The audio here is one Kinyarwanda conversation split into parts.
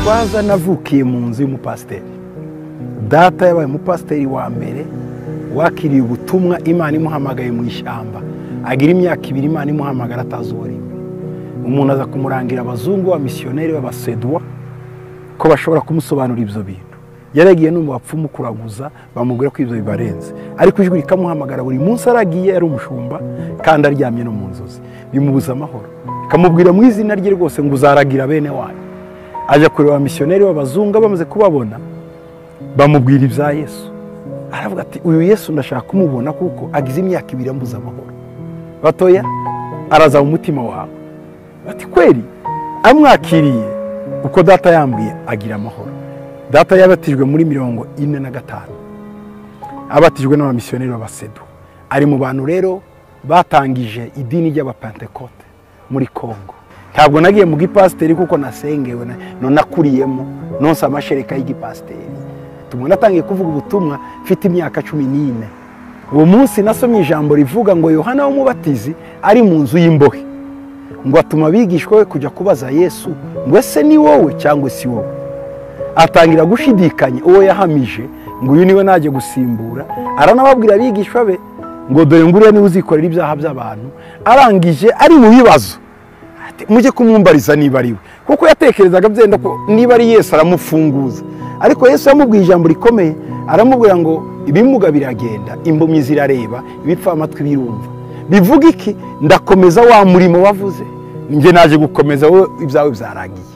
Gitwaza navukiye mu nzu y'umupasiteri. Data yabaye umupasiteri wa mbere wakiriye ubutumwa Imana imuhamagaye mu ishyamba. Agira imyaka 2 Imana imuhamagara atazuriwe. Umuntu aza kumurangira abazungu wa missionnaire b'abasedwa ko bashobora kumusobanura ibyo bintu. Yaragiye no mu bapfumu kuraguza bamubwira ko ibyo bibarenze. Ariko ijwi rikamuhamagara buri munsi aragiye ari umushumba kandi aryamye no mu nzozi. Bimubuza amahoro. Kamubwira mu izina rye rwose ngo uzaragira bene wanyu. Aje kureba missionnaire b'abazungu bamaze kubabona bamubwira ibya Yesu. Aravuga ati uyu Yesu ndashaka kumubona kuko agize imyaka 2 ambuza amahoro. Batoya araza mu mutima wawe. Ati kweli amwakiriye uko data yambwiye agira amahoro. Data yabatijwe muri 45. Abatijwe n'abamisiyoneri b'abasedu. Ari mu bantu rero batangije idini ry'abapentekote muri Kongo. Ntabwo nagiye mu gipasiteri kuko nasengewe no nakuriyemo nonse amashereka y'igipasiteri. Tumwe natangiye kuvuga ubutumwa mfite imyaka 14. Uwo munsi nasomye ijambo rivuga ngo Yohana w'umubatizi ari mu nzu y'imbohe. Ngo atuma bigishwa we kujya kubaza Yesu ngo ese ni wowe cyangwa si wowe. Atangira gushidikanya uwo yahamije ngo uyu niwe naje gusimbura. Aranababwira bigishwa be ngo dore nguriya ni uzikorera ibyaha by'abantu. Arangije ari mu bibazo. Mujye kumumbariza niba ari we kuko yatekerezaga byenda ko niba ari Yesu aramufunguza. Ariko Yesu yamubwiye ijambo rikomeye, aramubwira ngo ibimuga biragenda, impumyi zirareba, ibipfa amatwi birumva. Bivuga iki? Ndakomeza wa murimo wavuze. Nje naje gukomeza wowe ibyawe byarangiye.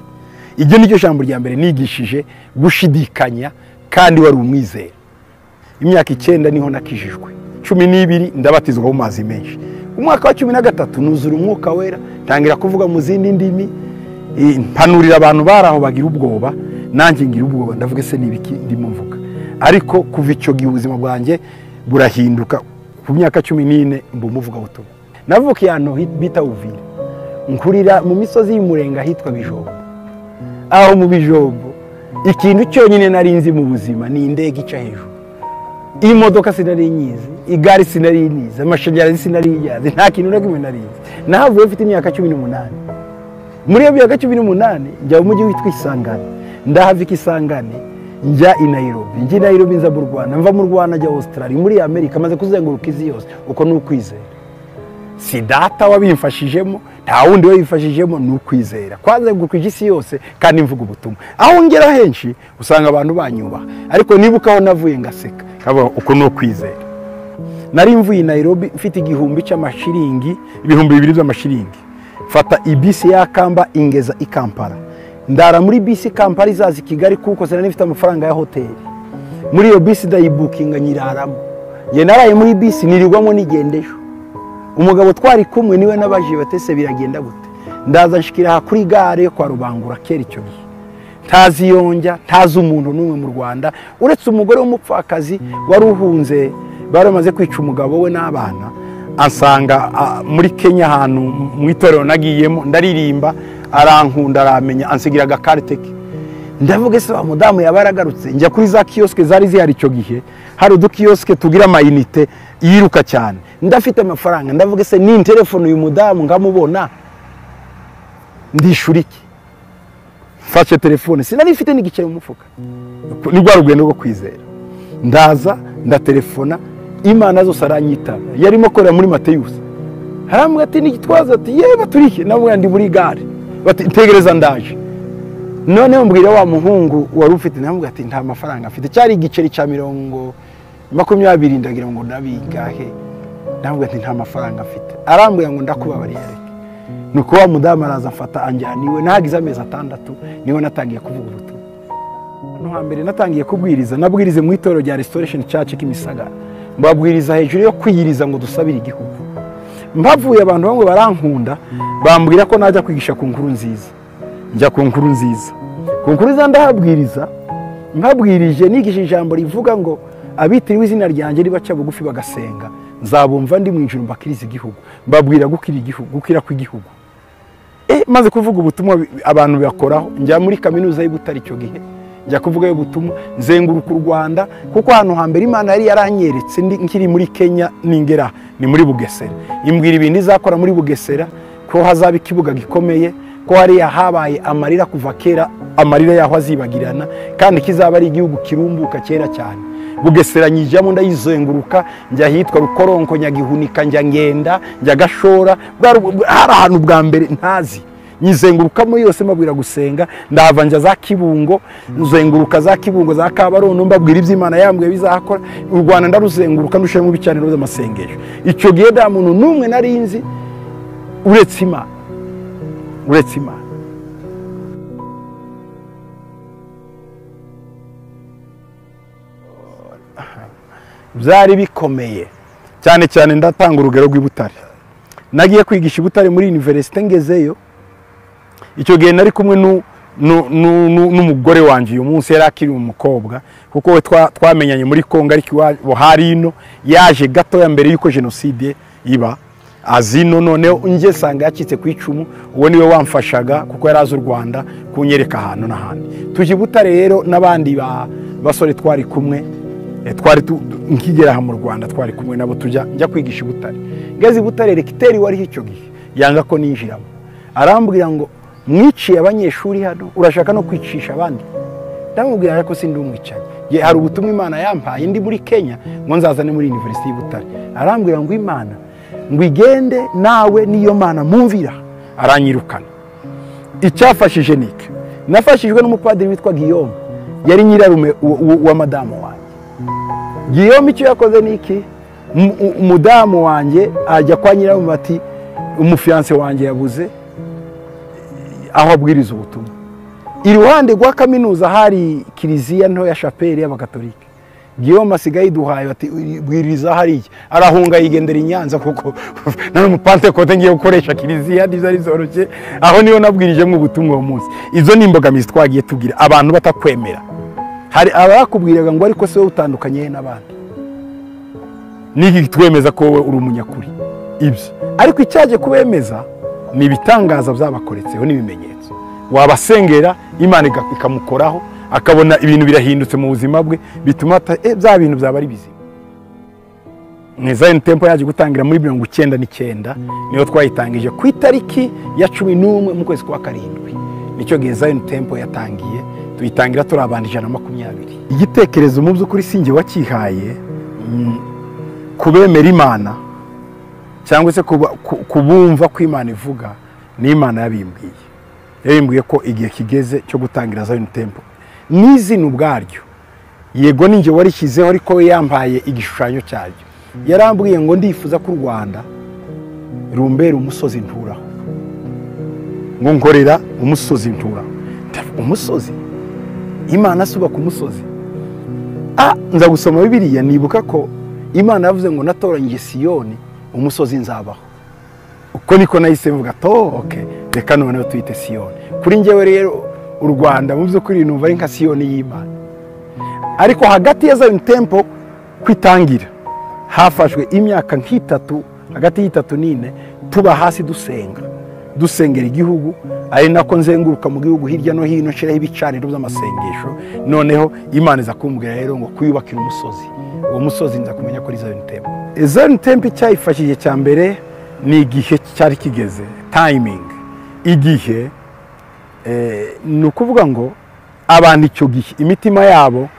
Iryo ni ryo jambo rya mbere nigishije gushidikanya kandi wari umwizera. Imyaka 9 niho nakijijwe. 12 ndabatizwa mu mazi menshi. Umwaka wa 13 nuzura umwuka wera, tangira kuvuga mu zindi ndimi, mpanurira abantu baraho bagira ubwoba, nanjye ngira ubwoba ndavuga se nibiki ndimo mvuga. Ariko kuva icyo gihe ubuzima bwanjye burahinduka. Ku myaka 14 mbumuvuga butumwa. Navukiye hano bita Uvira. Nkurira mu misozi y'umurenga hitwa Bijobo. Aho mu Bijobo ikintu cyonyine narinzi mu buzima ni indege ica hejuru. Imodoka sinari nyizi, igari sinari nizi, amashanyarazi sinari nyazi, nta kintu na kimwe narizi. Nahavuye mfite imyaka 18. Muri iyo myaka 18 njya mu mujyi witwa Isangane. Ndahava Isangane njya i Nairobi. Njye Nairobi nza mu Rwanda, mva mu Rwanda njya Australia, muri Amerika maze kuzenguruka izi yose. Uko nukwizera. Si data wabimfashijemo, nta wundi wabimfashijemo nukwizera. Kwazenguruka isi yose kandi mvuga ubutumwa. Aho ngera henshi usanga abantu banyubaha. Ariko nibuka aho navuye ngaseka. Kaba uko nukwizera. Nari mvuye i Nairobi mfite 1000 cy'amashiringi, 2000 by'amashiringi. Fata ibisi ya Kamba ingeza i Kampala. Ndara muri bisi Kampala izazi Kigali kuko sinari mfite amafaranga ya hoteli. Muri iyo bisi ndayibukinga nyiraramo. Ye naraye muri bisi nirirwamo nigendesho. Umugabo twari kumwe niwe nabaje batese biragenda gute. Ndaza nshikira kuri gare yo kwa Rubangura kera icyo gihe. Taziyonja, tazi umuntu numwe mu Rwanda uretse umugore w'umupfakazi wari uhunze baramaze kwica umugabo we n'abana. Ansanga muri Kenya ahantu mu itorero nagiyemo ndaririmba arankunda aramenya ansigira agakarite ke. Ndavuga se wa mudamu yabaragarutse njya kuri za kioske zari zihari icyo gihe. Hari udukioske tugira amayinite yiruka cyane. Ndafite amafaranga ndavuga se ni telefone uyu mudamu ngamubona ndishuriki. Fashe telefone sinari mfite n'igiceri mu mufuka. Ni rwa rugendo rwo kwizera. Ndaza ndatelefona Imana zose aranyita. Yarimo korera muri Mateyusi. Haramwe ati n'igitwaza ati yeba turike navuga ndi muri gare. Bati tegereza ndaje. None mbwira wa muhungu wari ufite navuga ati nta mafaranga afite. Cyari igiceri cya 20 ndagira ngo nabingahe. Navuga ati nta mafaranga afite. Arambwira ngo ndakubabariye reke. Nuko wa mudamu araza afata anjyaniwe nagize amezi 6 niwe natangiye kuvuga ubutumwa. No hambere natangiye kubwiriza nabwirize mu itorero rya Restoration Church Kimisagara. Mbabwiriza hejuru yo kwiyiriza ngo dusabire igihugu. Mbavuye abantu bamwe barankunda bambwira ko najya kwigisha ku nkuru nziza. Njya ku nkuru nziza. Ku nkuru nziza ndahabwiriza. Mbabwirije nigisha ijambo rivuga ngo abitiriwe izina ryanjye ribaca bugufi bagasenga. Nzabumva ndi mu ijuru mbakiriza igihugu. Mbabwira gukira igihugu, gukira kw'igihugu. Maze kuvuga ubutumwa abantu bakoraho njya muri kaminuza y'Ibutare icyo gihe. Njya kuvuga ubutumwa nzenguruka u Rwanda kuko hano hambere Imana yari yaranyeretse nkiri muri Kenya ningera ni muri Bugesera. Imbwira ibindi izakora muri Bugesera ko hazaba ikibuga gikomeye ko hariya habaye amarira kuva kera, amarira yaho azibagirana, kandi kizaba ari igihugu kirumbuka kera cyane. Bugesera nyijyamo ndayizenguruka, njya hitwa Rukoronko, Nyagihunika, njya Ngenda, njya Gashora, hari ahantu bwa mbere ntazi, nyizengurukamo yose mbabwira gusenga. Ndahava njya za Kibungo, nzenguruka za Kibungo, za Kabarondo, mbabwira iby'Imana yambwiye bizakora. U Rwanda ndaruzenguruka ndushemo ibicaniro by'amasengesho. Icyo gihe nta muntu n'umwe narinzi uretse Imana, uretse Imana. Byari bikomeye cyane cyane. Ndatanga urugero rw'Ibutare. Nagiye kwigisha Ibutare muri universite, ngezeyo icyo gihe nari kumwe n'umugore wanje. Uyu munsi yari akiri umukobwa, kuko we twamenyanye muri Kongo, ariko hari ino yaje gatoya mbere yuko jenoside iba azino. Noneho nje sanga yacitse ku icumu, uwo niwe wamfashaga kuko yari azi u Rwanda kunyereka ahantu n'ahandi. Tuje Ibutare rero n'abandi basore twari kumwe, nkigera aha mu Rwanda twari kumwe nabo, njya kwigisha Ibutare. Ngeze Ibutare, rekiteri wari icyo gihe yanga ko ninjiramo, arambwira ngo mwiciye abanyeshuri hano, urashaka no kwicisha abandi? Ndamubwira ariko sindi umwicaye, hari ubutumwa Imana yampaye ndi muri Kenya ngo nzazane muri University y'Ibutare. Arambwira ngo Imana ngo igende nawe niyo Mana mumvira, aranyirukana. Icyafashije niki, nafashijwe n'umupadiri witwa Guillaume, yari nyirarume wa madamu wanjye. Guillaume icyo yakoze niki, umudamu wanjye ajya kwa nyirarume bati umufiance wanjye yabuze aho abwiriza ubutumwa. Iruhande rwa kaminuza hari kiliziya nto ya chapelle y'abakatolike. Guillaume asigaye duhaye bati bwiriza hariya, arahunga yigendera i Nyanza, kuko nari umupantekote ngiye gukoresha kiliziya ndizari zoroke. Aho niyo nabwirijemo ubutumwa uwo munsi. Izo ni imbogamizi twagiye tugira, abantu batakwemera. Hari abakubwiraga ngo ariko se utandukanye n'abandi, niki twemeza ko wowe uri umunyakuri ibyo. Ariko icyaje kubemeza ni ibitangaza byabakoretseho n'ibimenyetso. Wabasengera Imana ikamukoraho, akabona ibintu birahindutse mu buzima bwe, bituma bya bintu byaba ari bizima. Zion Temple yaje gutangira muri 1999, niyo twayitangije ku itariki ya 11 mu kwezi kwa karindwi. Nicyo gihe Zion Temple yatangiye, tuyitangira turi abantu 120. Igitekerezo mu by'ukuri singe wakihaye kubemera Imana, cyangwa se kubumva ko Imana ivuga, ni Imana yabimbwiye. Yabimbwiye ko igihe kigeze cyo gutangira Zion Temple. N'izina ubwaryo, yego ninjye warishyizeho, ariko we yampaye igishushanyo cyaryo. Yarambwiye ngo ndifuza ko u Rwanda rumbera umusozi nturaho, ngo nkorera umusozi nturaho. Umusozi, Imana subaka umusozi. Nza gusoma Bibiliya, nibuka ko Imana yavuze ngo natoranyije Siyoni umusozi nzabaho. Uko niko nahise mvuga okay, reka noneho tuyite Siyoni. Kuri njyewe rero u Rwanda mu by'ukuri numva ari nka Siyoni y'Imana. Ariko hagati ya Zion Temple kwitangira hafashwe imyaka nk'itatu, hagati y'itatu n'ine tuba hasi dusengera igihugu. Ari nako nzenguruka mu gihugu hirya no hino nshiraho ibicaniro by'amasengesho. Noneho Imana iza kumbwira rero ngo kuyubakira umusozi. Uwo musozi nza kumenya ko ari Zion Temple. Zion Temple cyayifashije cya mbere ni igihe cyari kigeze, timing. Igihe ni ukuvuga ngo abantu icyo gihe imitima yabo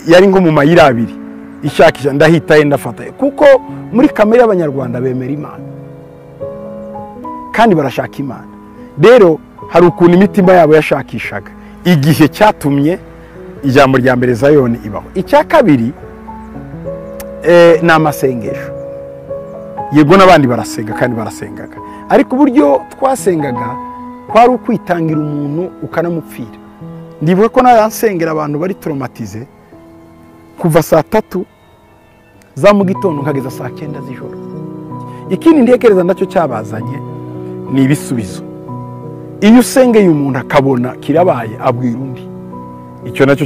yari nko mu mayira abiri, ishakisha ndahitaye ndafataye, kuko muri kamere y'Abanyarwanda bemera Imana kandi barashaka Imana. Rero hari ukuntu imitima yabo yashakishaga. Igihe cyatumye ijambo rya mbere Zion ibaho. Icya kabiri ni amasengesho. Yego n'abandi barasenga kandi barasengaga, ariko uburyo twasengaga kwari ukwitangira umuntu ukanamupfira. Ndibuka ko naransengera abantu bari traumatize kuva saa 3 za mu gitondo nkageza saa 9 z'ijoro. Ikindi ntekereza nacyo cyabazanye ni ibisubizo. Iyo usengeye umuntu akabona kirabaye, abwira undi. Icyo nacyo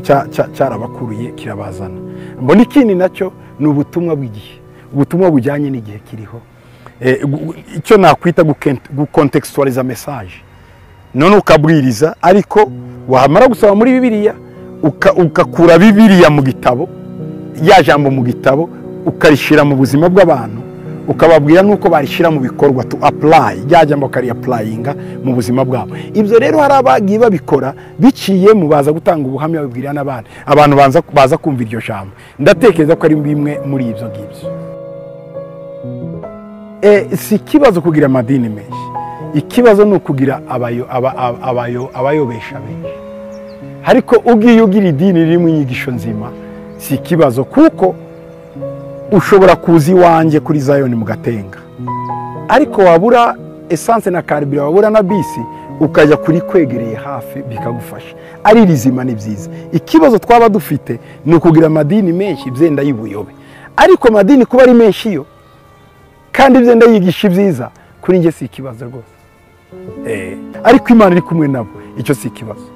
cyarabakuruye kirabazana. Mbona ikindi nacyo ni ubutumwa bw'igihe, ubutumwa bujyanye n'igihe kiriho. Icyo nakwita gucontextualiza message. None ukabwiriza, ariko wahamara gusaba muri Bibiliya ukakura Bibiliya mu gitabo, ya jambo mu gitabo ukarishira mu buzima bw'abantu, ukababwira nuko barishyira mu bikorwa to apply ryajyamo kari applyinga mu buzima bwabo. Ibyo rero hari abagiye babikora biciye mu baza gutanga ubuhamya babwira n'abandi, abantu baza kumva iryo jambo. Ndatekereza ko ari bimwe muri ibyo ngibyo. Si ikibazo kugira amadini menshi, ikibazo ni ukugira abayobesha benshi. Ariko ugiye ugira idini ririmo inyigisho nzima si ikibazo, kuko ushobora kuza iwanjye kuri Zion mu Gatenga, ariko wabura essence na carburant, wabura na bisi, ukajya kuri kwegereye hafi bikagufasha. Ari rizima ni byiza. Ikibazo twaba dufite ni ukugira amadini menshi byenda y'ubuyobe, ariko amadini kuba ari menshi yo kandi byenda yigisha ibyiza, kuri njye si ikibazo rwose. Ariko Imana iri kumwe nabo, icyo si ikibazo.